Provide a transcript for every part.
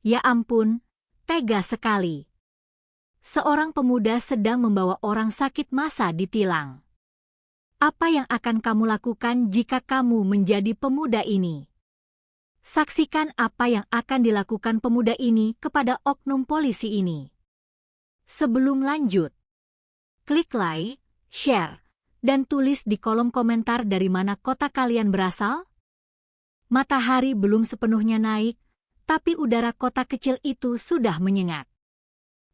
Ya ampun, tega sekali. Seorang pemuda sedang membawa orang sakit masa ditilang. Apa yang akan kamu lakukan jika kamu menjadi pemuda ini? Saksikan apa yang akan dilakukan pemuda ini kepada oknum polisi ini. Sebelum lanjut, klik like, share, dan tulis di kolom komentar dari mana kota kalian berasal. Matahari belum sepenuhnya naik, tapi udara kota kecil itu sudah menyengat.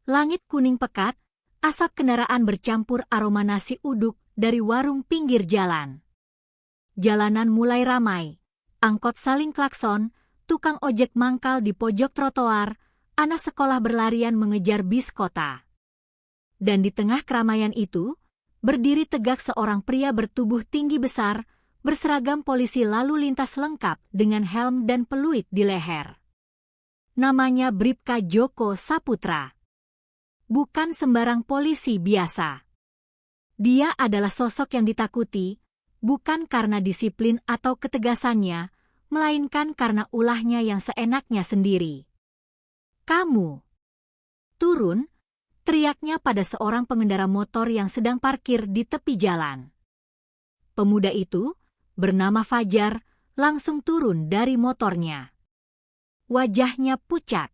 Langit kuning pekat, asap kendaraan bercampur aroma nasi uduk dari warung pinggir jalan. Jalanan mulai ramai, angkot saling klakson, tukang ojek mangkal di pojok trotoar, anak sekolah berlarian mengejar bis kota. Dan di tengah keramaian itu, berdiri tegak seorang pria bertubuh tinggi besar, berseragam polisi lalu lintas lengkap dengan helm dan peluit di leher. Namanya Bribka Djoko Saputra. Bukan sembarang polisi biasa. Dia adalah sosok yang ditakuti, bukan karena disiplin atau ketegasannya, melainkan karena ulahnya yang seenaknya sendiri. Kamu! Turun, teriaknya pada seorang pengendara motor yang sedang parkir di tepi jalan. Pemuda itu, bernama Fajar, langsung turun dari motornya. Wajahnya pucat.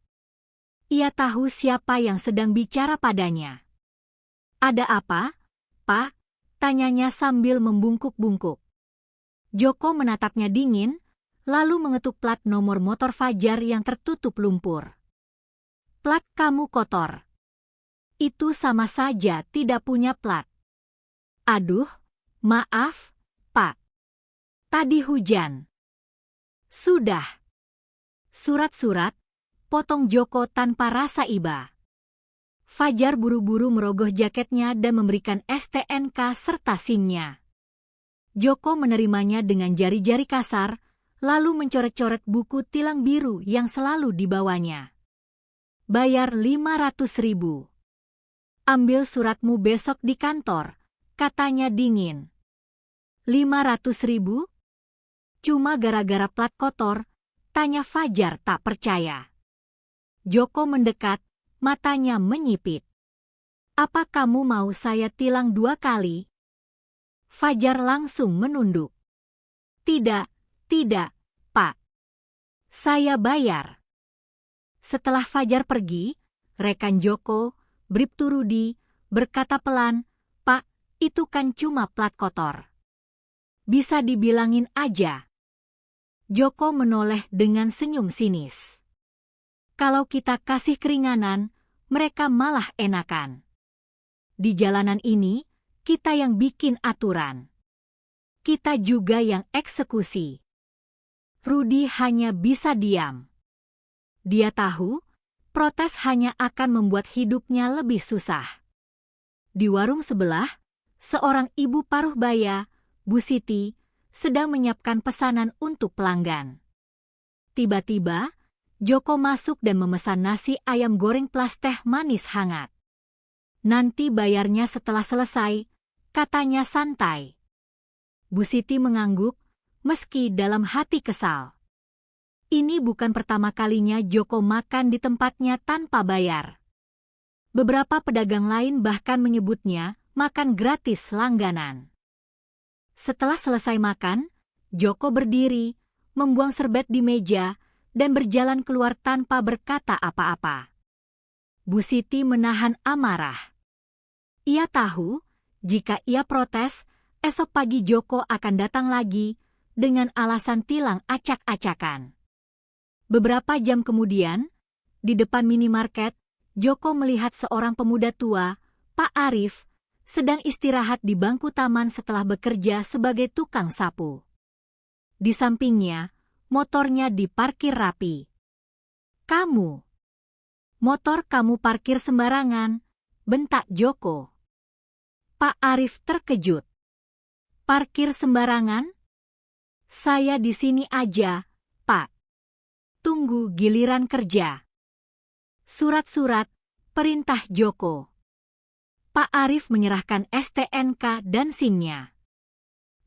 Ia tahu siapa yang sedang bicara padanya. Ada apa, Pak? Tanyanya sambil membungkuk-bungkuk. Djoko menatapnya dingin, lalu mengetuk plat nomor motor Fajar yang tertutup lumpur. Plat kamu kotor. Itu sama saja tidak punya plat. Aduh, maaf, Pak. Tadi hujan. Sudah. Surat-surat, potong Djoko tanpa rasa iba. Fajar buru-buru merogoh jaketnya dan memberikan STNK serta SIM-nya. Djoko menerimanya dengan jari-jari kasar, lalu mencoret-coret buku tilang biru yang selalu dibawanya. Bayar 500.000. Ambil suratmu besok di kantor, katanya dingin. 500.000? Cuma gara-gara plat kotor, tanya Fajar tak percaya. Djoko mendekat, matanya menyipit. Apa kamu mau saya tilang 2 kali? Fajar langsung menunduk. Tidak, Pak. Saya bayar. Setelah Fajar pergi, rekan Djoko, Bribtu Rudi, berkata pelan, Pak, itu kan cuma plat kotor. Bisa dibilangin aja. Djoko menoleh dengan senyum sinis. Kalau kita kasih keringanan, mereka malah enakan. Di jalanan ini, kita yang bikin aturan. Kita juga yang eksekusi. Rudi hanya bisa diam. Dia tahu, protes hanya akan membuat hidupnya lebih susah. Di warung sebelah, seorang ibu paruh baya, Bu Siti, sedang menyiapkan pesanan untuk pelanggan. Tiba-tiba, Djoko masuk dan memesan nasi ayam goreng plus teh manis hangat. Nanti bayarnya setelah selesai, katanya santai. Bu Siti mengangguk, meski dalam hati kesal. Ini bukan pertama kalinya Djoko makan di tempatnya tanpa bayar. Beberapa pedagang lain bahkan menyebutnya makan gratis langganan. Setelah selesai makan, Djoko berdiri, membuang serbet di meja, dan berjalan keluar tanpa berkata apa-apa. Bu Siti menahan amarah. Ia tahu, jika ia protes, esok pagi Djoko akan datang lagi, dengan alasan tilang acak-acakan. Beberapa jam kemudian, di depan minimarket, Djoko melihat seorang pemuda tua, Pak Arif, sedang istirahat di bangku taman setelah bekerja sebagai tukang sapu. Di sampingnya, motornya diparkir rapi. Kamu! Motor kamu parkir sembarangan, bentak Djoko. Pak Arif terkejut. Parkir sembarangan? Saya di sini aja, Pak. Tunggu giliran kerja. Surat-surat, perintah Djoko. Pak Arif menyerahkan STNK dan SIM-nya.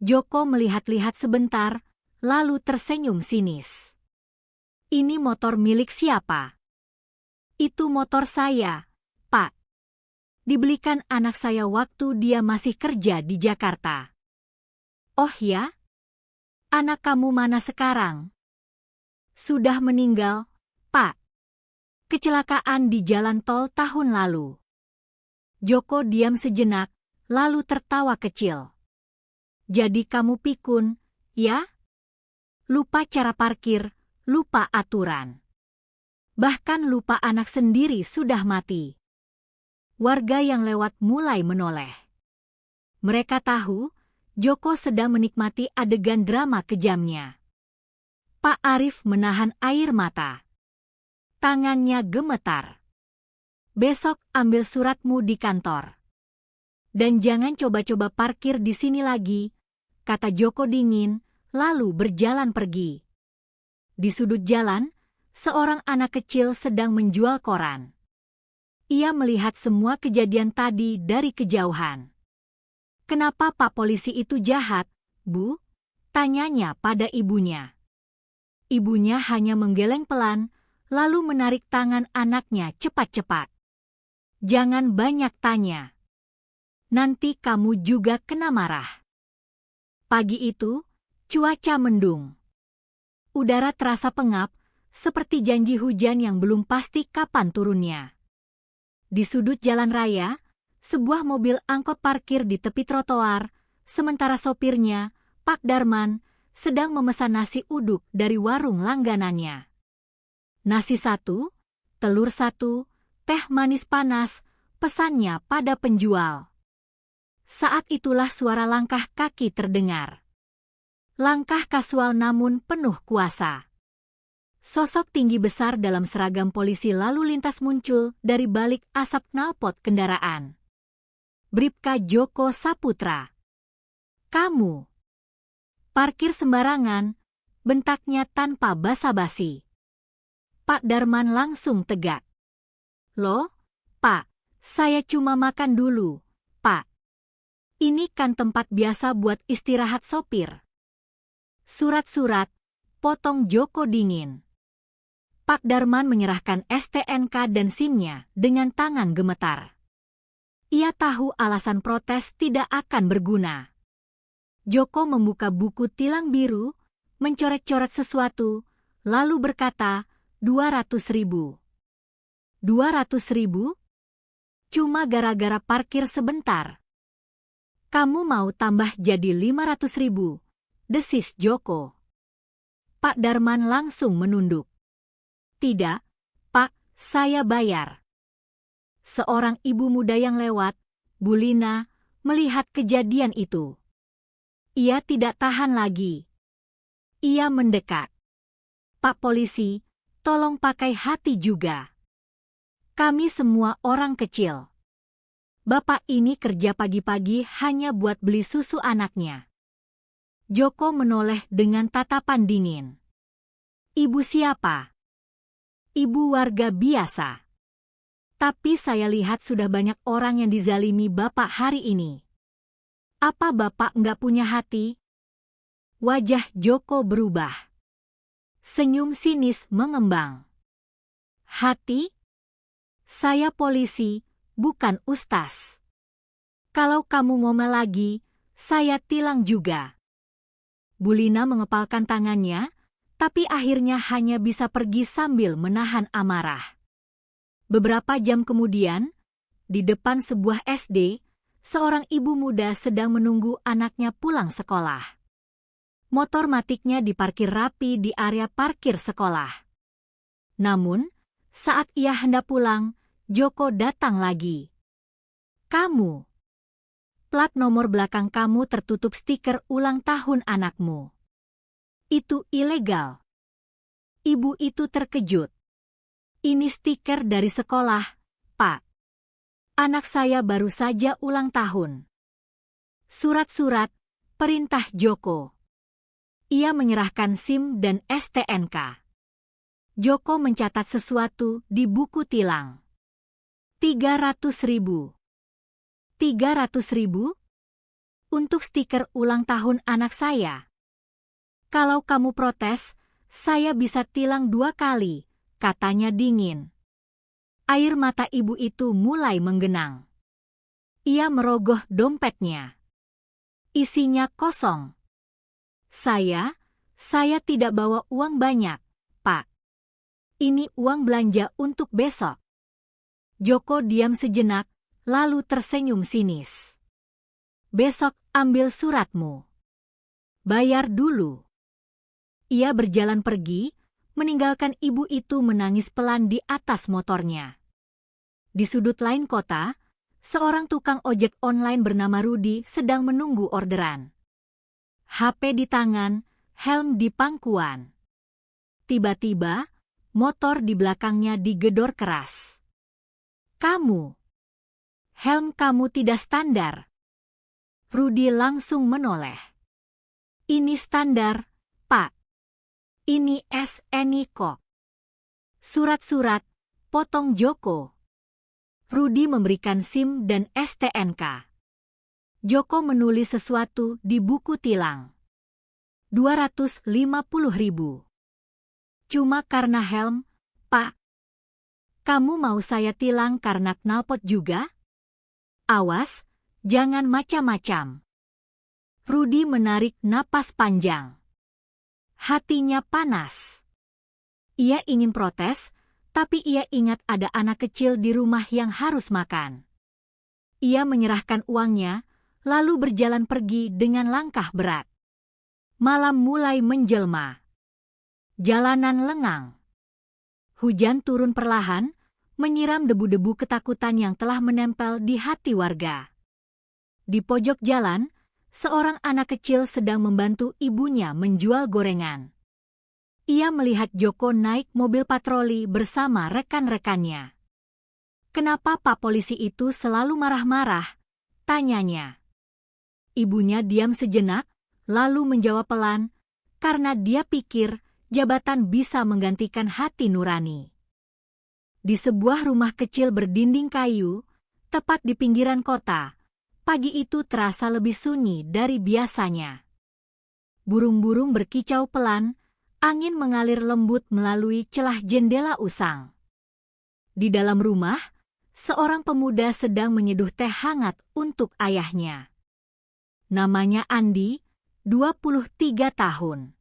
Djoko melihat-lihat sebentar, lalu tersenyum sinis. Ini motor milik siapa? Itu motor saya, Pak. Dibelikan anak saya waktu dia masih kerja di Jakarta. Oh ya? Anak kamu mana sekarang? Sudah meninggal, Pak. Kecelakaan di jalan tol tahun lalu. Joko diam sejenak, lalu tertawa kecil. Jadi kamu pikun, ya? Lupa cara parkir, lupa aturan. Bahkan lupa anak sendiri sudah mati. Warga yang lewat mulai menoleh. Mereka tahu, Joko sedang menikmati adegan drama kejamnya. Pak Arif menahan air mata. Tangannya gemetar. Besok ambil suratmu di kantor. Dan jangan coba-coba parkir di sini lagi, kata Joko dingin, lalu berjalan pergi. Di sudut jalan, seorang anak kecil sedang menjual koran. Ia melihat semua kejadian tadi dari kejauhan. Kenapa Pak Polisi itu jahat, Bu? Tanyanya pada ibunya. Ibunya hanya menggeleng pelan, lalu menarik tangan anaknya cepat-cepat. Jangan banyak tanya. Nanti kamu juga kena marah. Pagi itu, cuaca mendung. Udara terasa pengap, seperti janji hujan yang belum pasti kapan turunnya. Di sudut jalan raya, sebuah mobil angkot parkir di tepi trotoar, sementara sopirnya, Pak Darman, sedang memesan nasi uduk dari warung langganannya. Nasi 1, telur 1, teh manis panas, pesannya pada penjual. Saat itulah suara langkah kaki terdengar. Langkah kasual namun penuh kuasa. Sosok tinggi besar dalam seragam polisi lalu lintas muncul dari balik asap knalpot kendaraan. Bribka Joko Saputra. Kamu. Parkir sembarangan, bentaknya tanpa basa-basi. Pak Darman langsung tegak. Loh, Pak, saya cuma makan dulu, Pak. Ini kan tempat biasa buat istirahat sopir. Surat-surat, potong Joko dingin. Pak Darman menyerahkan STNK dan SIM-nya dengan tangan gemetar. Ia tahu alasan protes tidak akan berguna. Joko membuka buku tilang biru, mencoret-coret sesuatu, lalu berkata, 200.000. 200.000? Cuma gara-gara parkir sebentar. Kamu mau tambah jadi 500.000, desis Joko. Pak Darman langsung menunduk. Tidak, Pak, saya bayar. Seorang ibu muda yang lewat, Bu Lina, melihat kejadian itu. Ia tidak tahan lagi. Ia mendekat. Pak Polisi, tolong pakai hati juga. Kami semua orang kecil. Bapak ini kerja pagi-pagi hanya buat beli susu anaknya. Joko menoleh dengan tatapan dingin. Ibu siapa? Ibu warga biasa. Tapi saya lihat sudah banyak orang yang dizalimi Bapak hari ini. Apa Bapak nggak punya hati? Wajah Joko berubah. Senyum sinis mengembang. Hati? Saya polisi, bukan ustaz. Kalau kamu ngomel lagi, saya tilang juga. Bu Lina mengepalkan tangannya, tapi akhirnya hanya bisa pergi sambil menahan amarah. Beberapa jam kemudian, di depan sebuah SD, seorang ibu muda sedang menunggu anaknya pulang sekolah. Motor matiknya diparkir rapi di area parkir sekolah. Namun, saat ia hendak pulang, Joko datang lagi. Kamu. Plat nomor belakang kamu tertutup stiker ulang tahun anakmu. Itu ilegal. Ibu itu terkejut. Ini stiker dari sekolah, Pak. Anak saya baru saja ulang tahun. Surat-surat, perintah Joko. Ia menyerahkan SIM dan STNK. Joko mencatat sesuatu di buku tilang. 300.000. 300.000? Untuk stiker ulang tahun anak saya. Kalau kamu protes, saya bisa tilang 2 kali, katanya dingin. Air mata ibu itu mulai menggenang. Ia merogoh dompetnya. Isinya kosong. Saya tidak bawa uang banyak, Pak. Ini uang belanja untuk besok. Joko diam sejenak, lalu tersenyum sinis. Besok ambil suratmu. Bayar dulu. Ia berjalan pergi, meninggalkan ibu itu menangis pelan di atas motornya. Di sudut lain kota, seorang tukang ojek online bernama Rudi sedang menunggu orderan. HP di tangan, helm di pangkuan. Tiba-tiba, motor di belakangnya digedor keras. Kamu. Helm kamu tidak standar. Rudi langsung menoleh. Ini standar, Pak. Ini SNI kok. Surat-surat, potong Joko. Rudi memberikan SIM dan STNK. Joko menulis sesuatu di buku tilang. 250.000. Cuma karena helm, Pak. Kamu mau saya tilang karena knalpot juga? Awas, jangan macam-macam. Rudi menarik napas panjang. Hatinya panas. Ia ingin protes, tapi ia ingat ada anak kecil di rumah yang harus makan. Ia menyerahkan uangnya, lalu berjalan pergi dengan langkah berat. Malam mulai menjelma. Jalanan lengang. Hujan turun perlahan, menyiram debu-debu ketakutan yang telah menempel di hati warga. Di pojok jalan, seorang anak kecil sedang membantu ibunya menjual gorengan. Ia melihat Joko naik mobil patroli bersama rekan-rekannya. Kenapa Pak Polisi itu selalu marah-marah? Tanyanya. Ibunya diam sejenak, lalu menjawab pelan, karena dia pikir jabatan bisa menggantikan hati nurani. Di sebuah rumah kecil berdinding kayu, tepat di pinggiran kota, pagi itu terasa lebih sunyi dari biasanya. Burung-burung berkicau pelan, angin mengalir lembut melalui celah jendela usang. Di dalam rumah, seorang pemuda sedang menyeduh teh hangat untuk ayahnya. Namanya Andi, 23 tahun.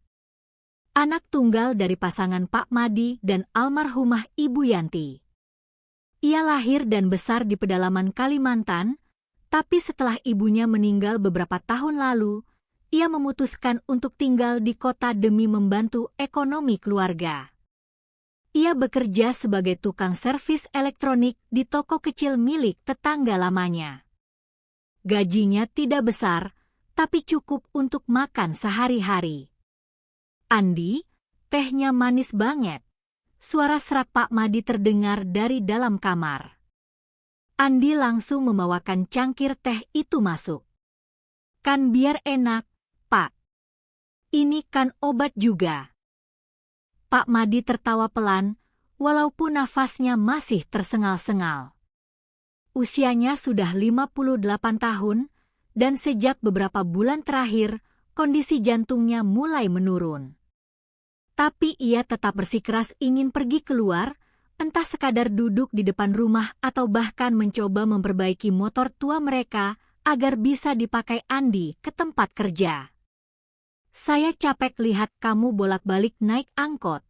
Anak tunggal dari pasangan Pak Madi dan almarhumah Ibu Yanti. Ia lahir dan besar di pedalaman Kalimantan, tapi setelah ibunya meninggal beberapa tahun lalu, ia memutuskan untuk tinggal di kota demi membantu ekonomi keluarga. Ia bekerja sebagai tukang servis elektronik di toko kecil milik tetangga lamanya. Gajinya tidak besar, tapi cukup untuk makan sehari-hari. Andi, tehnya manis banget. Suara serak Pak Madi terdengar dari dalam kamar. Andi langsung membawakan cangkir teh itu masuk. Kan biar enak, Pak. Ini kan obat juga. Pak Madi tertawa pelan, walaupun nafasnya masih tersengal-sengal. Usianya sudah 58 tahun, dan sejak beberapa bulan terakhir, kondisi jantungnya mulai menurun. Tapi ia tetap bersikeras ingin pergi keluar, entah sekadar duduk di depan rumah atau bahkan mencoba memperbaiki motor tua mereka agar bisa dipakai Andi ke tempat kerja. Saya capek lihat kamu bolak-balik naik angkot,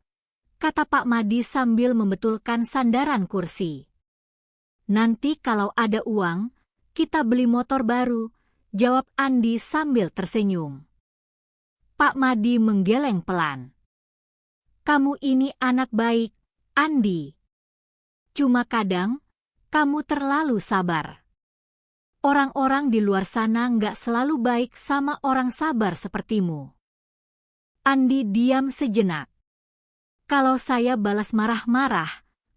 kata Pak Madi sambil membetulkan sandaran kursi. Nanti kalau ada uang, kita beli motor baru, jawab Andi sambil tersenyum. Pak Madi menggeleng pelan. Kamu ini anak baik, Andi. Cuma kadang, kamu terlalu sabar. Orang-orang di luar sana nggak selalu baik sama orang sabar sepertimu. Andi diam sejenak. Kalau saya balas marah-marah,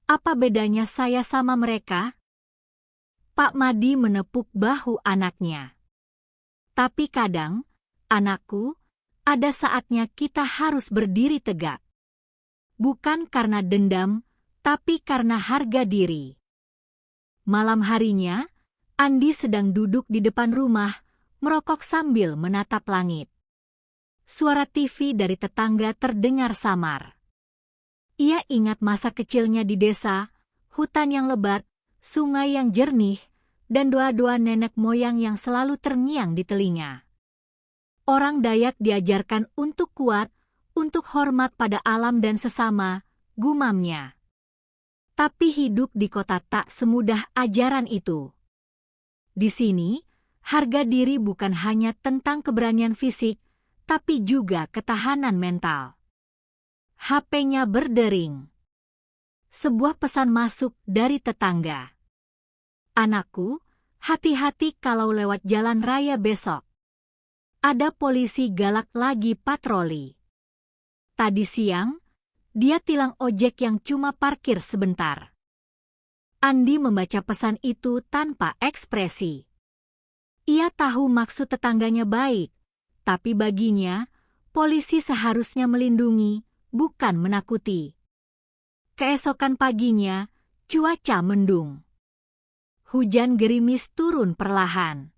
apa bedanya saya sama mereka? Pak Madi menepuk bahu anaknya. Tapi kadang, anakku, ada saatnya kita harus berdiri tegak. Bukan karena dendam, tapi karena harga diri. Malam harinya, Andi sedang duduk di depan rumah, merokok sambil menatap langit. Suara TV dari tetangga terdengar samar. Ia ingat masa kecilnya di desa, hutan yang lebat, sungai yang jernih, dan doa-doa nenek moyang yang selalu terngiang di telinga. Orang Dayak diajarkan untuk kuat, untuk hormat pada alam dan sesama, gumamnya. Tapi hidup di kota tak semudah ajaran itu. Di sini, harga diri bukan hanya tentang keberanian fisik, tapi juga ketahanan mental. HP-nya berdering. Sebuah pesan masuk dari tetangga. Anakku, hati-hati kalau lewat jalan raya besok. Ada polisi galak lagi patroli. Tadi siang, dia tilang ojek yang cuma parkir sebentar. Andi membaca pesan itu tanpa ekspresi. Ia tahu maksud tetangganya baik, tapi baginya, polisi seharusnya melindungi, bukan menakuti. Keesokan paginya, cuaca mendung. Hujan gerimis turun perlahan.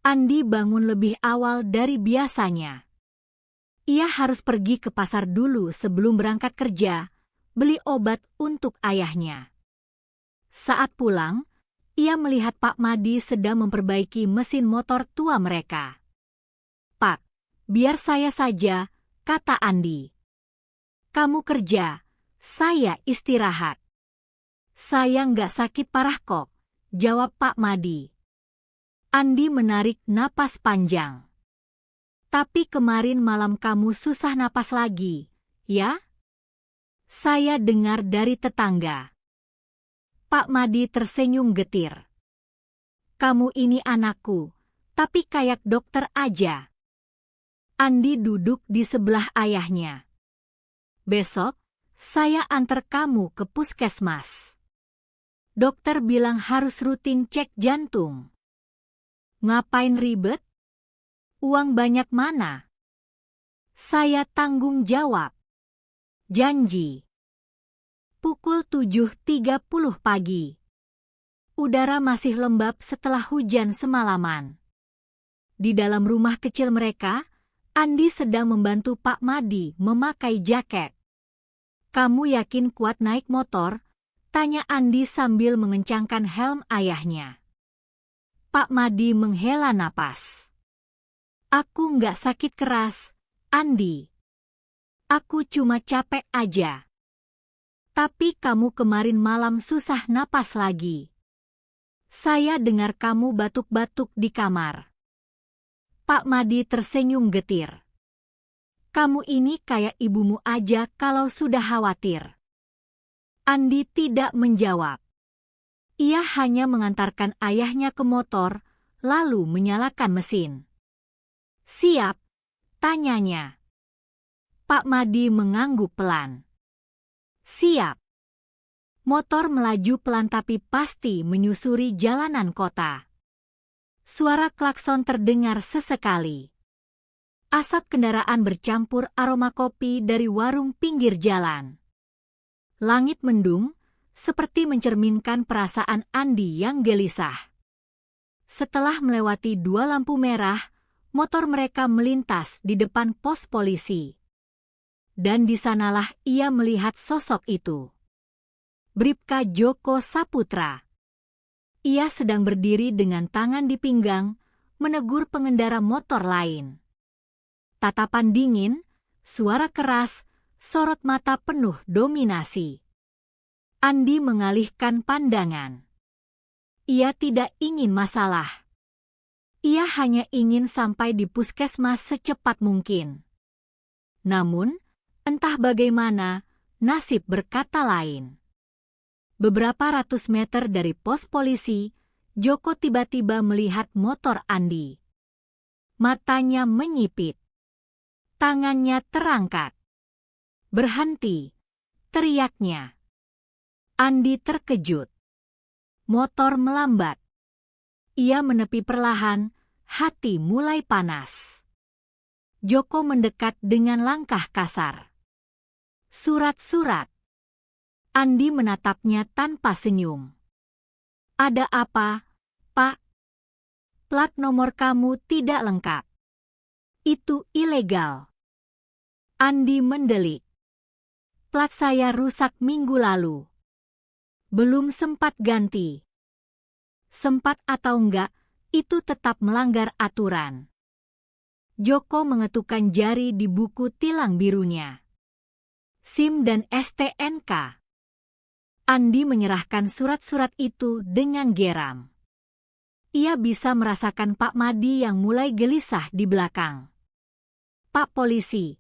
Andi bangun lebih awal dari biasanya. Ia harus pergi ke pasar dulu sebelum berangkat kerja, beli obat untuk ayahnya. Saat pulang, ia melihat Pak Madi sedang memperbaiki mesin motor tua mereka. "Pak, biar saya saja," kata Andi. "Kamu kerja, saya istirahat." "Saya nggak sakit parah kok," jawab Pak Madi. Andi menarik napas panjang. "Tapi kemarin malam kamu susah napas lagi, ya?" "Saya dengar dari tetangga." Pak Madi tersenyum getir. "Kamu ini anakku, tapi kayak dokter aja." Andi duduk di sebelah ayahnya. "Besok, saya antar kamu ke puskesmas. Dokter bilang harus rutin cek jantung." "Ngapain ribet? Uang banyak mana?" "Saya tanggung jawab." "Janji." Pukul 7.30 pagi. Udara masih lembab setelah hujan semalaman. Di dalam rumah kecil mereka, Andi sedang membantu Pak Madi memakai jaket. "Kamu yakin kuat naik motor?" tanya Andi sambil mengencangkan helm ayahnya. Pak Madi menghela napas. "Aku nggak sakit keras, Andi. Aku cuma capek aja." "Tapi kamu kemarin malam susah napas lagi. Saya dengar kamu batuk-batuk di kamar." Pak Madi tersenyum getir. "Kamu ini kayak ibumu aja kalau sudah khawatir." Andi tidak menjawab. Ia hanya mengantarkan ayahnya ke motor, lalu menyalakan mesin. "Siap?" tanyanya. Pak Madi mengangguk pelan. "Siap." Motor melaju pelan tapi pasti menyusuri jalanan kota. Suara klakson terdengar sesekali. Asap kendaraan bercampur aroma kopi dari warung pinggir jalan. Langit mendung, seperti mencerminkan perasaan Andi yang gelisah. Setelah melewati 2 lampu merah, motor mereka melintas di depan pos polisi. Dan di sanalah ia melihat sosok itu. Bribka Joko Saputra. Ia sedang berdiri dengan tangan di pinggang, menegur pengendara motor lain. Tatapan dingin, suara keras, sorot mata penuh dominasi. Andi mengalihkan pandangan. Ia tidak ingin masalah. Ia hanya ingin sampai di puskesmas secepat mungkin. Namun, entah bagaimana, nasib berkata lain. Beberapa ratus meter dari pos polisi, Joko tiba-tiba melihat motor Andi. Matanya menyipit. Tangannya terangkat. "Berhenti!" teriaknya. Andi terkejut. Motor melambat. Ia menepi perlahan, hati mulai panas. Joko mendekat dengan langkah kasar. "Surat-surat." Andi menatapnya tanpa senyum. "Ada apa, Pak?" "Plat nomor kamu tidak lengkap. Itu ilegal." Andi mendelik. "Plat saya rusak minggu lalu." Belum sempat ganti. Sempat atau enggak, itu tetap melanggar aturan. Joko mengetukkan jari di buku tilang birunya. SIM dan STNK. Andi menyerahkan surat-surat itu dengan geram. Ia bisa merasakan Pak Madi yang mulai gelisah di belakang. "Pak Polisi,"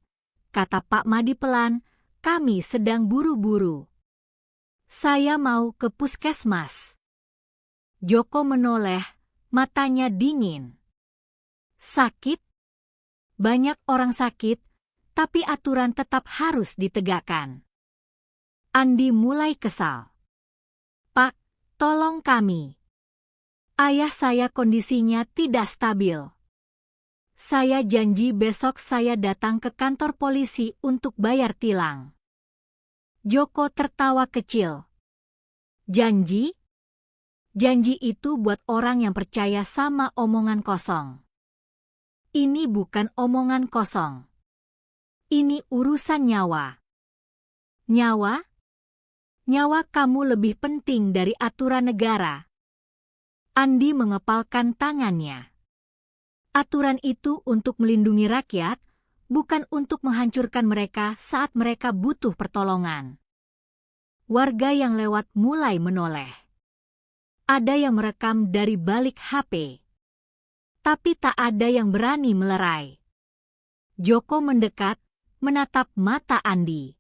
kata Pak Madi pelan, "kami sedang buru-buru. Saya mau ke puskesmas." Joko menoleh, matanya dingin. Sakit? Banyak orang sakit, tapi aturan tetap harus ditegakkan. Andi mulai kesal. "Pak, tolong kami. Ayah saya kondisinya tidak stabil. Saya janji besok saya datang ke kantor polisi untuk bayar tilang." Joko tertawa kecil. "Janji? Janji itu buat orang yang percaya sama omongan kosong. Ini bukan omongan kosong. Ini urusan nyawa." "Nyawa? Nyawa kamu lebih penting dari aturan negara." Andi mengepalkan tangannya. "Aturan itu untuk melindungi rakyat, bukan untuk menghancurkan mereka saat mereka butuh pertolongan." Warga yang lewat mulai menoleh. Ada yang merekam dari balik HP. Tapi tak ada yang berani melerai. Joko mendekat, menatap mata Andi.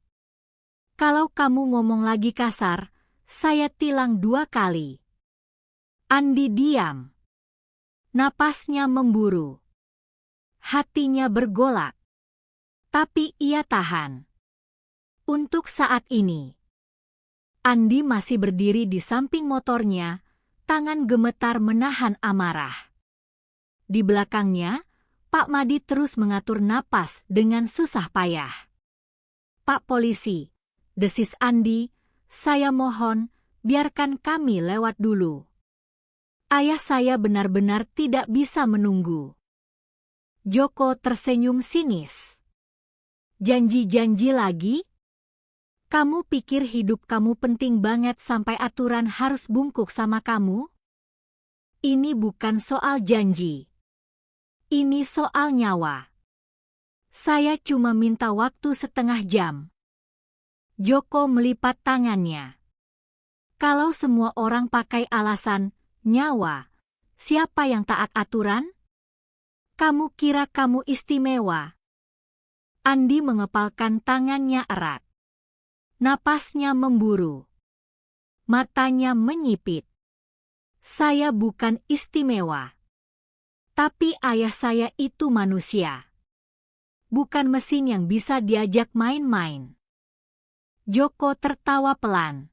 "Kalau kamu ngomong lagi kasar, saya tilang 2 kali." Andi diam. Napasnya memburu. Hatinya bergolak. Tapi ia tahan. Untuk saat ini. Andi masih berdiri di samping motornya, tangan gemetar menahan amarah. Di belakangnya, Pak Madi terus mengatur napas dengan susah payah. "Pak Polisi," desis Andi, "saya mohon, biarkan kami lewat dulu. Ayah saya benar-benar tidak bisa menunggu." Joko tersenyum sinis. "Janji-janji lagi? Kamu pikir hidup kamu penting banget sampai aturan harus bungkuk sama kamu? Ini bukan soal janji. Ini soal nyawa. Saya cuma minta waktu setengah jam." Joko melipat tangannya. "Kalau semua orang pakai alasan nyawa, siapa yang taat aturan? Kamu kira kamu istimewa?" Andi mengepalkan tangannya erat. Napasnya memburu. Matanya menyipit. "Saya bukan istimewa. Tapi ayah saya itu manusia. Bukan mesin yang bisa diajak main-main." Joko tertawa pelan.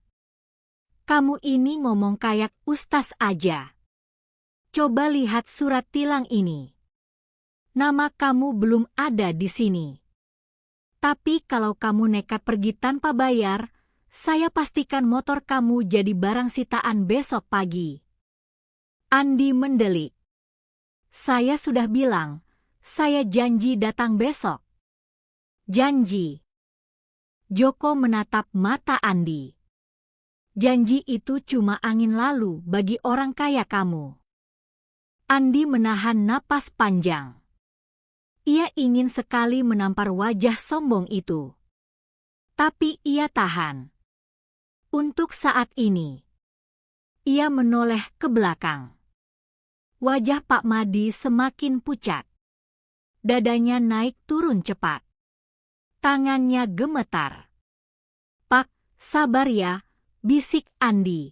"Kamu ini ngomong kayak ustaz aja. Coba lihat surat tilang ini. Nama kamu belum ada di sini. Tapi kalau kamu nekat pergi tanpa bayar, saya pastikan motor kamu jadi barang sitaan besok pagi." Andi mendelik. "Saya sudah bilang, saya janji datang besok." "Janji?" Joko menatap mata Andi. "Janji itu cuma angin lalu bagi orang kaya kamu." Andi menahan napas panjang. Ia ingin sekali menampar wajah sombong itu. Tapi ia tahan. Untuk saat ini. Ia menoleh ke belakang. Wajah Pak Madi semakin pucat. Dadanya naik turun cepat. Tangannya gemetar. "Pak, sabar ya," bisik Andi.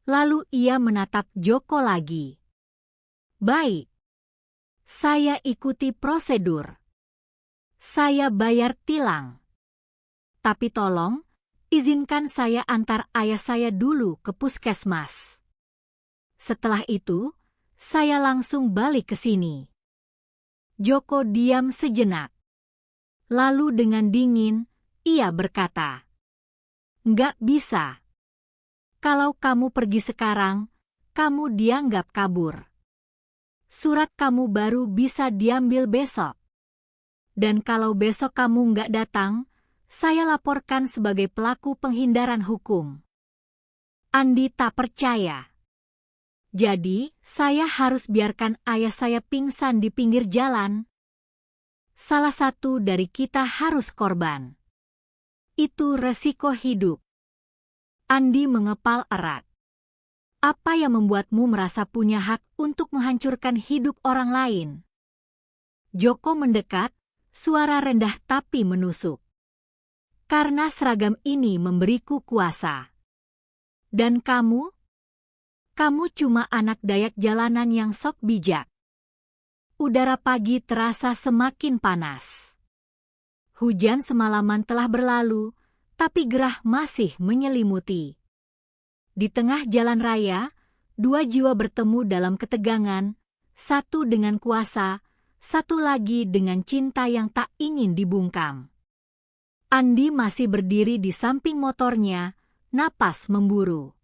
Lalu ia menatap Joko lagi. "Baik. Saya ikuti prosedur. Saya bayar tilang. Tapi tolong, izinkan saya antar ayah saya dulu ke puskesmas. Setelah itu, saya langsung balik ke sini." Joko diam sejenak. Lalu dengan dingin, ia berkata, "Nggak bisa. Kalau kamu pergi sekarang, kamu dianggap kabur. Surat kamu baru bisa diambil besok. Dan kalau besok kamu nggak datang, saya laporkan sebagai pelaku penghindaran hukum." Andi tak percaya. Jadi, saya harus biarkan ayah saya pingsan di pinggir jalan? Salah satu dari kita harus korban. Itu resiko hidup. Andi mengepal erat. Apa yang membuatmu merasa punya hak untuk menghancurkan hidup orang lain? Joko mendekat, suara rendah tapi menusuk. Karena seragam ini memberiku kuasa. Dan kamu? Kamu cuma anak dayak jalanan yang sok bijak. Udara pagi terasa semakin panas. Hujan semalaman telah berlalu, tapi gerah masih menyelimuti. Di tengah jalan raya, dua jiwa bertemu dalam ketegangan, satu dengan kuasa, satu lagi dengan cinta yang tak ingin dibungkam. Andi masih berdiri di samping motornya, napas memburu.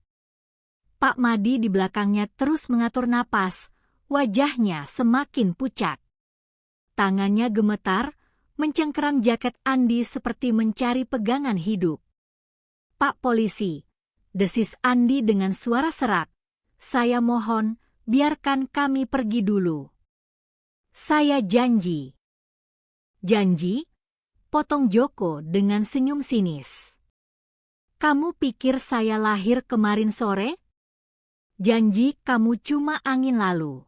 Pak Madi di belakangnya terus mengatur napas, wajahnya semakin pucat. Tangannya gemetar, mencengkeram jaket Andi seperti mencari pegangan hidup. Pak Polisi, desis Andi dengan suara serak, saya mohon, biarkan kami pergi dulu. Saya janji. Janji? Potong Joko dengan senyum sinis. Kamu pikir saya lahir kemarin sore? Janji kamu cuma angin lalu.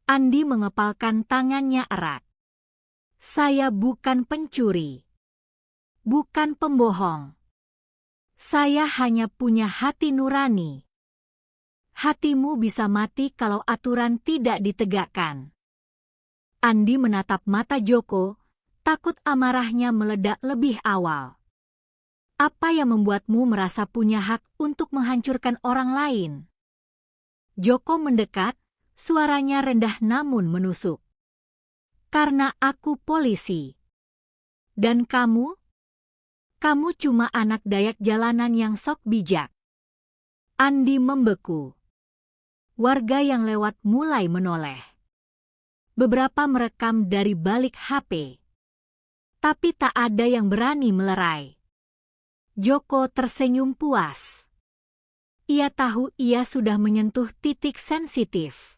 Andi mengepalkan tangannya erat. Saya bukan pencuri. Bukan pembohong. Saya hanya punya hati nurani. Hatimu bisa mati kalau aturan tidak ditegakkan. Andi menatap mata Joko, takut amarahnya meledak lebih awal. Apa yang membuatmu merasa punya hak untuk menghancurkan orang lain? Joko mendekat, suaranya rendah namun menusuk. Karena aku polisi. Dan kamu? Kamu cuma anak dayak jalanan yang sok bijak. Andi membeku. Warga yang lewat mulai menoleh. Beberapa merekam dari balik HP. Tapi tak ada yang berani melerai. Joko tersenyum puas. Ia tahu ia sudah menyentuh titik sensitif.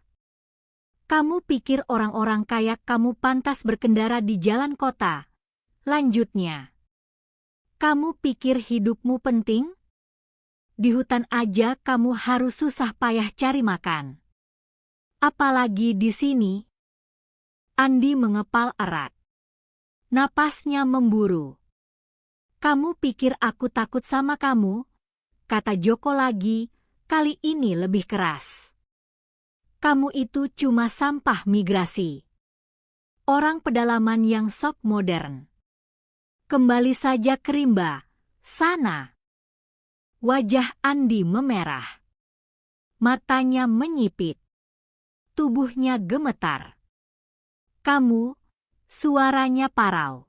Kamu pikir orang-orang kaya kamu pantas berkendara di jalan kota? Lanjutnya. Kamu pikir hidupmu penting? Di hutan aja kamu harus susah payah cari makan. Apalagi di sini? Andi mengepal erat. Napasnya memburu. Kamu pikir aku takut sama kamu? Kata Joko lagi, kali ini lebih keras. Kamu itu cuma sampah migrasi. Orang pedalaman yang sok modern. Kembali saja ke rimba, sana. Wajah Andi memerah. Matanya menyipit. Tubuhnya gemetar. Kamu, suaranya parau.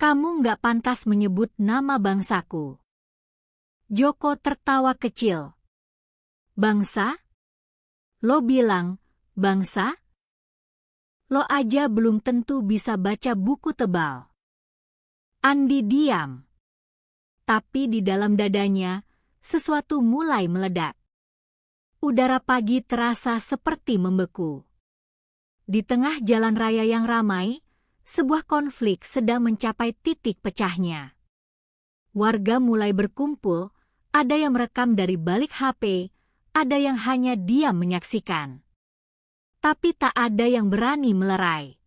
Kamu nggak pantas menyebut nama bangsaku. Joko tertawa kecil. Bangsa? Lo bilang, bangsa? Lo aja belum tentu bisa baca buku tebal. Andi diam. Tapi di dalam dadanya, sesuatu mulai meledak. Udara pagi terasa seperti membeku. Di tengah jalan raya yang ramai, sebuah konflik sedang mencapai titik pecahnya. Warga mulai berkumpul, ada yang merekam dari balik HP, ada yang hanya diam menyaksikan. Tapi tak ada yang berani melerai.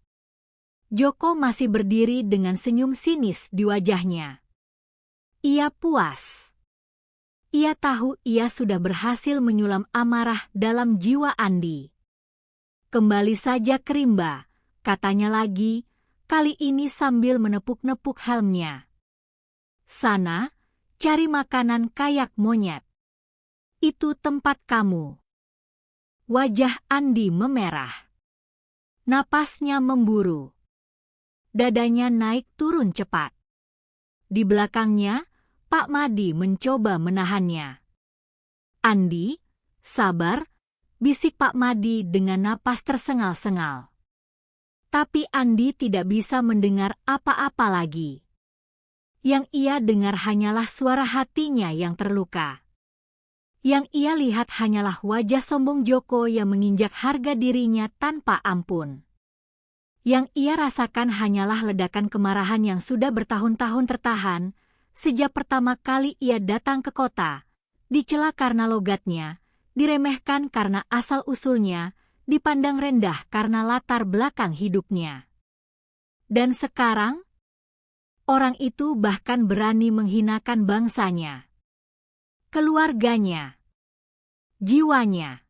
Joko masih berdiri dengan senyum sinis di wajahnya. Ia puas. Ia tahu ia sudah berhasil menyulam amarah dalam jiwa Andi. Kembali saja ke rimba, katanya lagi, kali ini sambil menepuk-nepuk helmnya. Sana, cari makanan kayak monyet. Itu tempat kamu. Wajah Andi memerah. Napasnya memburu. Dadanya naik turun cepat. Di belakangnya, Pak Madi mencoba menahannya. Andi, sabar, bisik Pak Madi dengan napas tersengal-sengal. Tapi Andi tidak bisa mendengar apa-apa lagi. Yang ia dengar hanyalah suara hatinya yang terluka. Yang ia lihat hanyalah wajah sombong Joko yang menginjak harga dirinya tanpa ampun. Yang ia rasakan hanyalah ledakan kemarahan yang sudah bertahun-tahun tertahan, sejak pertama kali ia datang ke kota, dicela karena logatnya, diremehkan karena asal-usulnya, dipandang rendah karena latar belakang hidupnya. Dan sekarang, orang itu bahkan berani menghinakan bangsanya, keluarganya, jiwanya.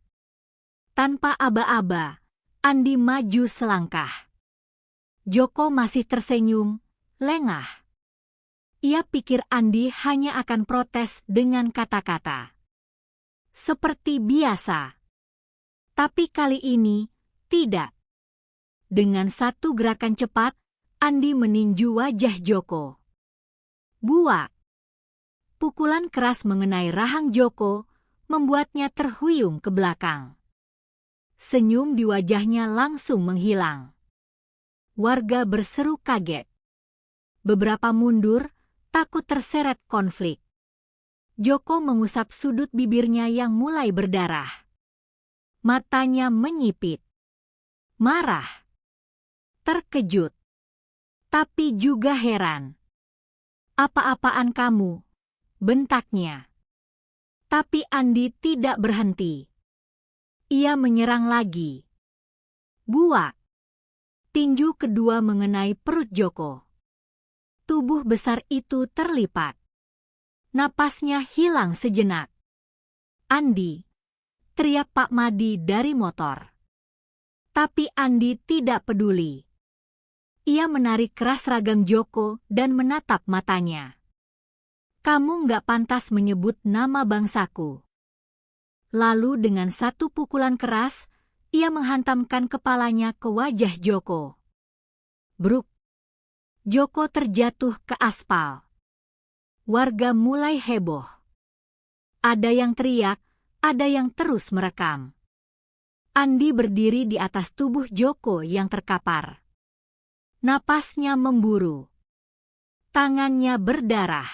Tanpa aba-aba, Andi maju selangkah. Joko masih tersenyum, lengah. Ia pikir Andi hanya akan protes dengan kata-kata. Seperti biasa. Tapi kali ini, tidak. Dengan satu gerakan cepat, Andi meninju wajah Joko. Buak. Pukulan keras mengenai rahang Joko, membuatnya terhuyung ke belakang. Senyum di wajahnya langsung menghilang. Warga berseru kaget. Beberapa mundur, takut terseret konflik. Joko mengusap sudut bibirnya yang mulai berdarah. Matanya menyipit. Marah. Terkejut. Tapi juga heran. Apa-apaan kamu? Bentaknya. Tapi Andi tidak berhenti. Ia menyerang lagi. Buak. Tinju kedua mengenai perut Joko. Tubuh besar itu terlipat. Napasnya hilang sejenak. Andi, teriak Pak Madi dari motor. Tapi Andi tidak peduli. Ia menarik keras ragam Joko dan menatap matanya. Kamu nggak pantas menyebut nama bangsaku. Lalu dengan satu pukulan keras, ia menghantamkan kepalanya ke wajah Joko. Bruk. Joko terjatuh ke aspal. Warga mulai heboh. Ada yang teriak, ada yang terus merekam. Andi berdiri di atas tubuh Joko yang terkapar. Napasnya memburu. Tangannya berdarah.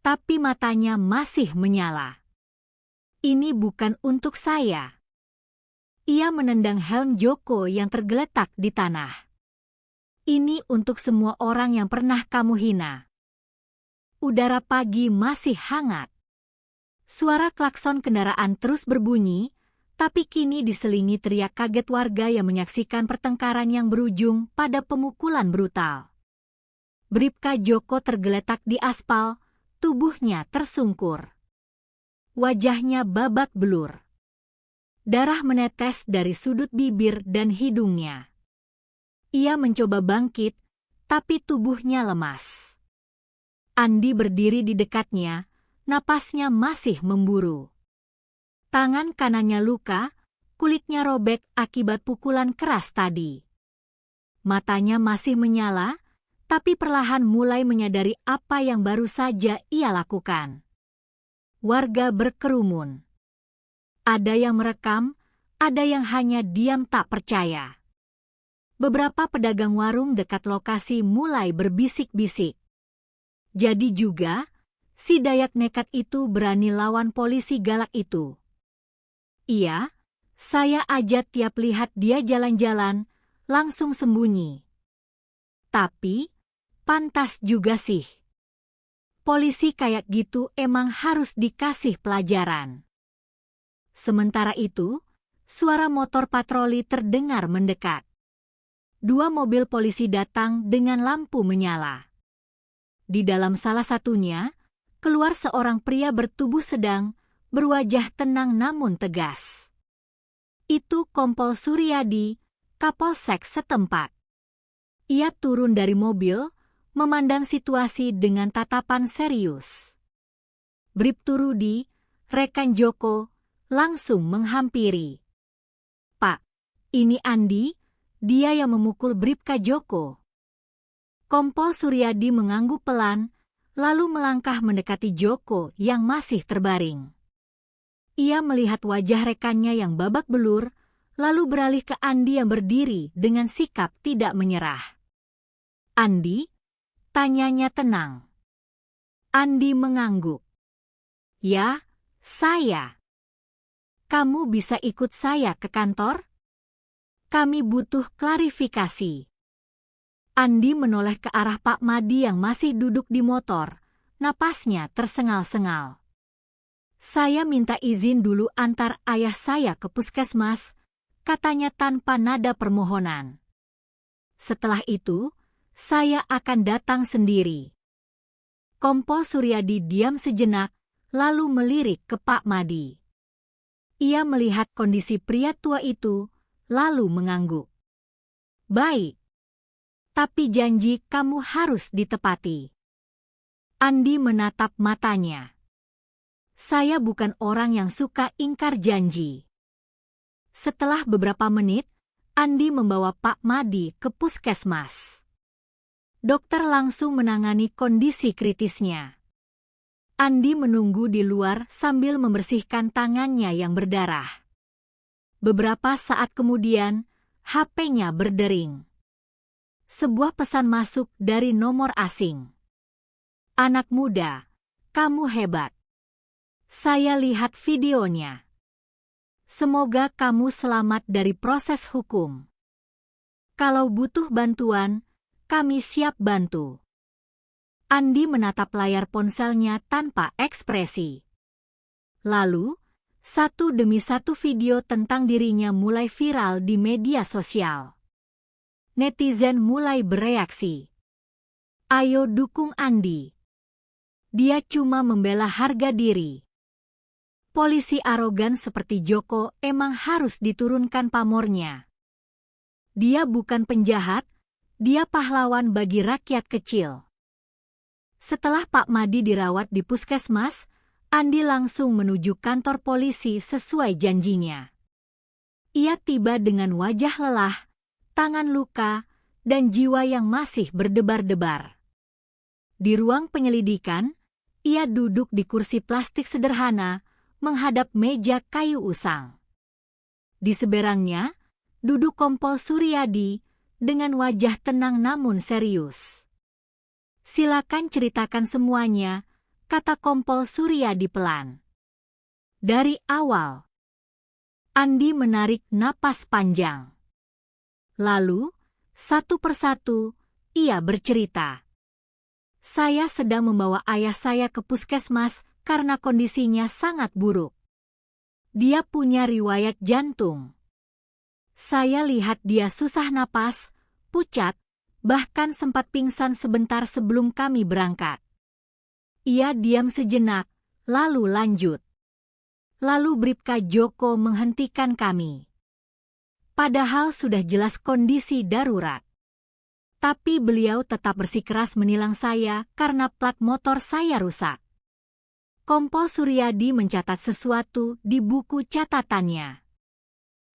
Tapi matanya masih menyala. Ini bukan untuk saya. Ia menendang helm Joko yang tergeletak di tanah. Ini untuk semua orang yang pernah kamu hina. Udara pagi masih hangat. Suara klakson kendaraan terus berbunyi, tapi kini diselingi teriak kaget warga yang menyaksikan pertengkaran yang berujung pada pemukulan brutal. Bribka Joko tergeletak di aspal, tubuhnya tersungkur. Wajahnya babak belur. Darah menetes dari sudut bibir dan hidungnya. Ia mencoba bangkit, tapi tubuhnya lemas. Andi berdiri di dekatnya, napasnya masih memburu. Tangan kanannya luka, kulitnya robek akibat pukulan keras tadi. Matanya masih menyala, tapi perlahan mulai menyadari apa yang baru saja ia lakukan. Warga berkerumun. Ada yang merekam, ada yang hanya diam tak percaya. Beberapa pedagang warung dekat lokasi mulai berbisik-bisik. Jadi juga, si Dayak nekat itu berani lawan polisi galak itu. Iya, saya aja tiap lihat dia jalan-jalan, langsung sembunyi. Tapi, pantas juga sih. Polisi kayak gitu emang harus dikasih pelajaran. Sementara itu, suara motor patroli terdengar mendekat. 2 mobil polisi datang dengan lampu menyala. Di dalam salah satunya, keluar seorang pria bertubuh sedang, berwajah tenang namun tegas. Itu Kompol Suryadi, Kapolsek setempat. Ia turun dari mobil, memandang situasi dengan tatapan serius. Bribtu Rudi, rekan Joko, langsung menghampiri. Pak, ini Andi, dia yang memukul Bribka Joko. Kompol Suryadi mengangguk pelan, lalu melangkah mendekati Joko yang masih terbaring. Ia melihat wajah rekannya yang babak belur, lalu beralih ke Andi yang berdiri dengan sikap tidak menyerah. Andi? Tanyanya tenang. Andi mengangguk. Ya, Saya. Kamu bisa ikut saya ke kantor? Kami butuh klarifikasi. Andi menoleh ke arah Pak Madi yang masih duduk di motor. Napasnya tersengal-sengal. Saya minta izin dulu antar ayah saya ke puskesmas, katanya tanpa nada permohonan. Setelah itu, saya akan datang sendiri. Kompol Suryadi diam sejenak, lalu melirik ke Pak Madi. Ia melihat kondisi pria tua itu, lalu mengangguk. Baik. Tapi janji kamu harus ditepati. Andi menatap matanya. Saya bukan orang yang suka ingkar janji. Setelah beberapa menit, Andi membawa Pak Madi ke puskesmas. Dokter langsung menangani kondisi kritisnya. Andi menunggu di luar sambil membersihkan tangannya yang berdarah. Beberapa saat kemudian, HP-nya berdering. Sebuah pesan masuk dari nomor asing. Anak muda, kamu hebat. Saya lihat videonya. Semoga kamu selamat dari proses hukum. Kalau butuh bantuan, kami siap bantu. Andi menatap layar ponselnya tanpa ekspresi. Lalu, satu demi satu video tentang dirinya mulai viral di media sosial. Netizen mulai bereaksi. Ayo dukung Andi. Dia cuma membela harga diri. Polisi arogan seperti Joko emang harus diturunkan pamornya. Dia bukan penjahat, dia pahlawan bagi rakyat kecil. Setelah Pak Madi dirawat di puskesmas, Andi langsung menuju kantor polisi sesuai janjinya. Ia tiba dengan wajah lelah, tangan luka, dan jiwa yang masih berdebar-debar. Di ruang penyelidikan, ia duduk di kursi plastik sederhana, menghadap meja kayu usang. Di seberangnya, duduk Kompol Suryadi dengan wajah tenang namun serius. Silakan ceritakan semuanya, kata Kompol Suryadi pelan. Dari awal. Andi menarik napas panjang. Lalu, satu persatu, ia bercerita. Saya sedang membawa ayah saya ke puskesmas karena kondisinya sangat buruk. Dia punya riwayat jantung. Saya lihat dia susah napas, pucat, bahkan sempat pingsan sebentar sebelum kami berangkat. Ia diam sejenak, lalu lanjut. Lalu Bribka Joko menghentikan kami. Padahal sudah jelas kondisi darurat. Tapi beliau tetap bersikeras menilang saya karena plat motor saya rusak. Kompol Suryadi mencatat sesuatu di buku catatannya.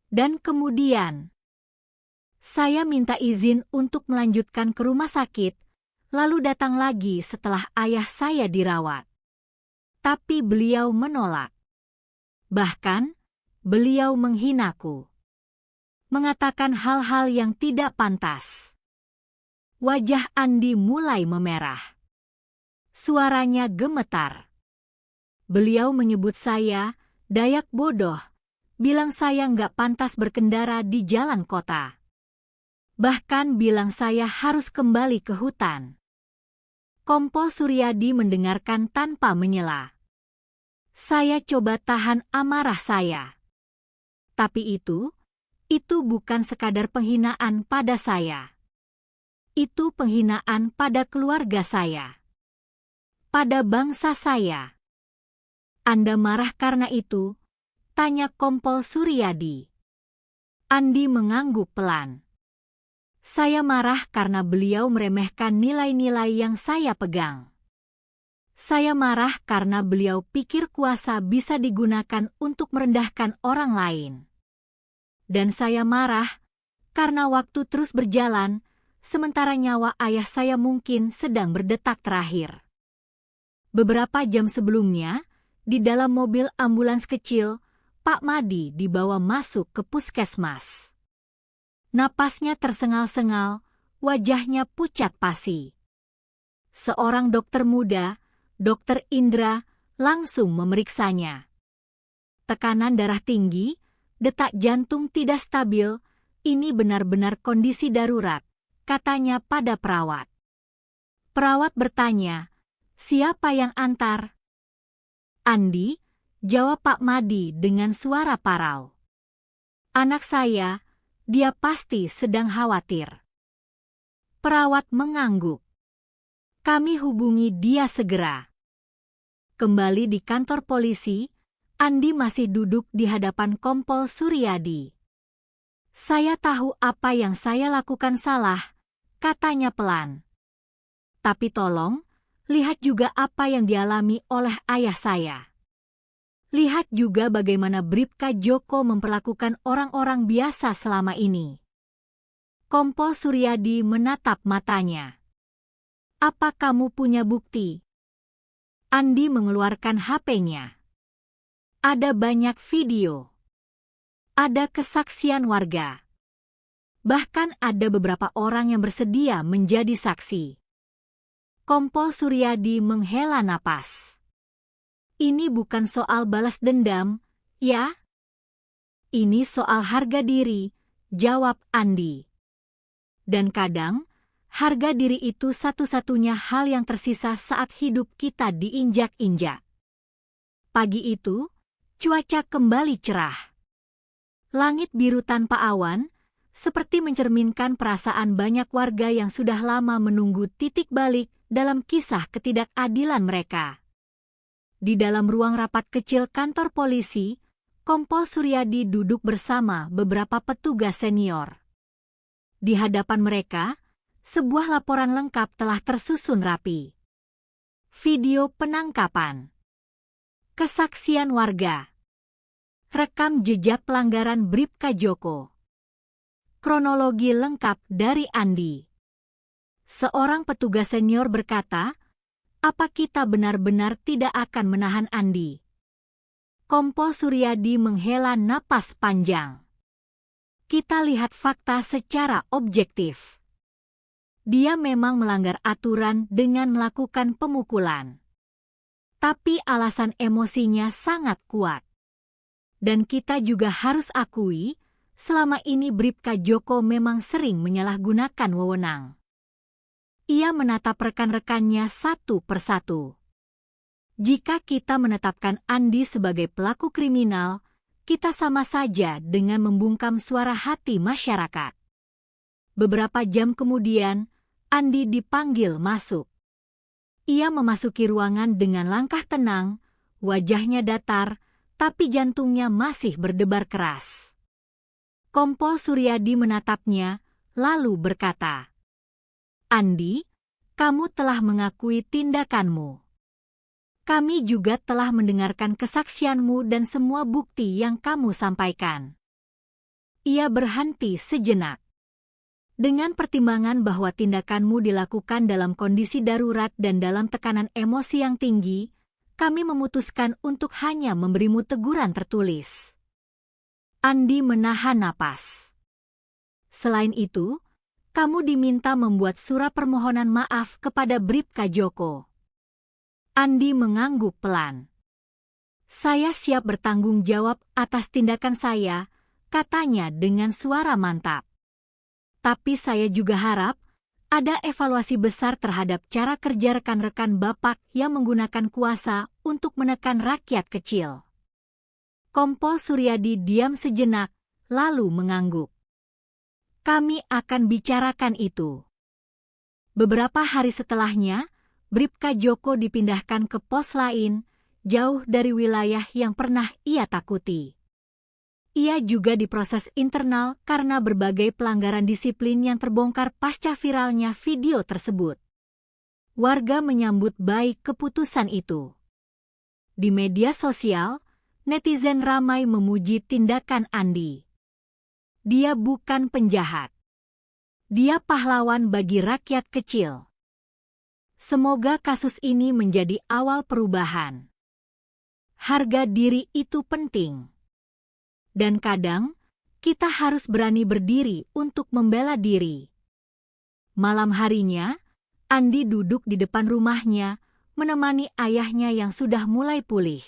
Dan kemudian, saya minta izin untuk melanjutkan ke rumah sakit, lalu datang lagi setelah ayah saya dirawat. Tapi beliau menolak. Bahkan, beliau menghinaku. Mengatakan hal-hal yang tidak pantas. Wajah Andi mulai memerah. Suaranya gemetar. Beliau menyebut saya, Dayak bodoh, bilang saya nggak pantas berkendara di jalan kota. Bahkan bilang saya harus kembali ke hutan. Kompol Suryadi mendengarkan tanpa menyela. Saya coba tahan amarah saya. Tapi itu bukan sekadar penghinaan pada saya. Itu penghinaan pada keluarga saya. Pada bangsa saya. Anda marah karena itu? Tanya Kompol Suryadi. Andi mengangguk pelan. Saya marah karena beliau meremehkan nilai-nilai yang saya pegang. Saya marah karena beliau pikir kuasa bisa digunakan untuk merendahkan orang lain. Dan saya marah karena waktu terus berjalan, sementara nyawa ayah saya mungkin sedang berdetak terakhir. Beberapa jam sebelumnya, di dalam mobil ambulans kecil, Pak Madi dibawa masuk ke puskesmas. Napasnya tersengal-sengal, wajahnya pucat pasi. Seorang dokter muda, Dokter Indra, langsung memeriksanya. tekanan darah tinggi, detak jantung tidak stabil, ini benar-benar kondisi darurat, katanya pada perawat. Perawat bertanya, siapa yang antar? Andi, jawab Pak Madi dengan suara parau. Anak saya, dia pasti sedang khawatir. Perawat mengangguk. Kami hubungi dia segera. Kembali di kantor polisi, Andi masih duduk di hadapan Kompol Suryadi. Saya tahu apa yang saya lakukan salah, katanya pelan. Tapi tolong, lihat juga apa yang dialami oleh ayah saya. Lihat juga bagaimana Bribka Joko memperlakukan orang-orang biasa selama ini. Kompol Suryadi menatap matanya. Apa kamu punya bukti? Andi mengeluarkan HP-nya. Ada banyak video. Ada kesaksian warga. Bahkan ada beberapa orang yang bersedia menjadi saksi. Kompol Suryadi menghela napas. Ini bukan soal balas dendam, ya? Ini soal harga diri, jawab Andi. Dan kadang, harga diri itu satu-satunya hal yang tersisa saat hidup kita diinjak-injak. Pagi itu, cuaca kembali cerah. Langit biru tanpa awan, seperti mencerminkan perasaan banyak warga yang sudah lama menunggu titik balik dalam kisah ketidakadilan mereka. Di dalam ruang rapat kecil kantor polisi, Kompol Suryadi duduk bersama beberapa petugas senior. Di hadapan mereka, sebuah laporan lengkap telah tersusun rapi. Video penangkapan. Kesaksian warga. Rekam jejak pelanggaran Bribka Joko. Kronologi lengkap dari Andi. Seorang petugas senior berkata, apa kita benar-benar tidak akan menahan Andi? Kompol Suryadi menghela napas panjang. Kita lihat fakta secara objektif. Dia memang melanggar aturan dengan melakukan pemukulan. Tapi alasan emosinya sangat kuat. Dan kita juga harus akui, selama ini Bribka Joko memang sering menyalahgunakan wewenang. Ia menatap rekan-rekannya satu persatu. Jika kita menetapkan Andi sebagai pelaku kriminal, kita sama saja dengan membungkam suara hati masyarakat. Beberapa jam kemudian, Andi dipanggil masuk. Ia memasuki ruangan dengan langkah tenang, wajahnya datar, tapi jantungnya masih berdebar keras. Kompol Suryadi menatapnya, lalu berkata, Andi, kamu telah mengakui tindakanmu. Kami juga telah mendengarkan kesaksianmu dan semua bukti yang kamu sampaikan. Ia berhenti sejenak. Dengan pertimbangan bahwa tindakanmu dilakukan dalam kondisi darurat dan dalam tekanan emosi yang tinggi, kami memutuskan untuk hanya memberimu teguran tertulis. Andi menahan napas. Selain itu, kamu diminta membuat surat permohonan maaf kepada Bribka Joko. Andi mengangguk pelan. Saya siap bertanggung jawab atas tindakan saya, katanya dengan suara mantap. Tapi saya juga harap ada evaluasi besar terhadap cara kerja rekan-rekan Bapak yang menggunakan kuasa untuk menekan rakyat kecil. Kompol Suryadi diam sejenak, lalu mengangguk. Kami akan bicarakan itu. Beberapa hari setelahnya, Bribka Joko dipindahkan ke pos lain, jauh dari wilayah yang pernah ia takuti. Ia juga diproses internal karena berbagai pelanggaran disiplin yang terbongkar pasca viralnya video tersebut. Warga menyambut baik keputusan itu. Di media sosial, netizen ramai memuji tindakan Andi. Dia bukan penjahat. Dia pahlawan bagi rakyat kecil. Semoga kasus ini menjadi awal perubahan. Harga diri itu penting. Dan kadang, kita harus berani berdiri untuk membela diri. Malam harinya, Andi duduk di depan rumahnya, menemani ayahnya yang sudah mulai pulih.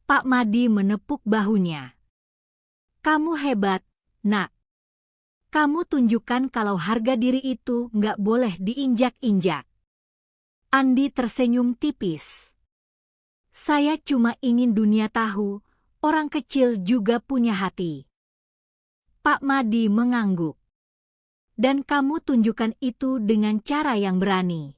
Pak Madi menepuk bahunya. Kamu hebat, Nak. Kamu tunjukkan kalau harga diri itu nggak boleh diinjak-injak. Andi tersenyum tipis. Saya cuma ingin dunia tahu, orang kecil juga punya hati. Pak Madi mengangguk. Dan kamu tunjukkan itu dengan cara yang berani.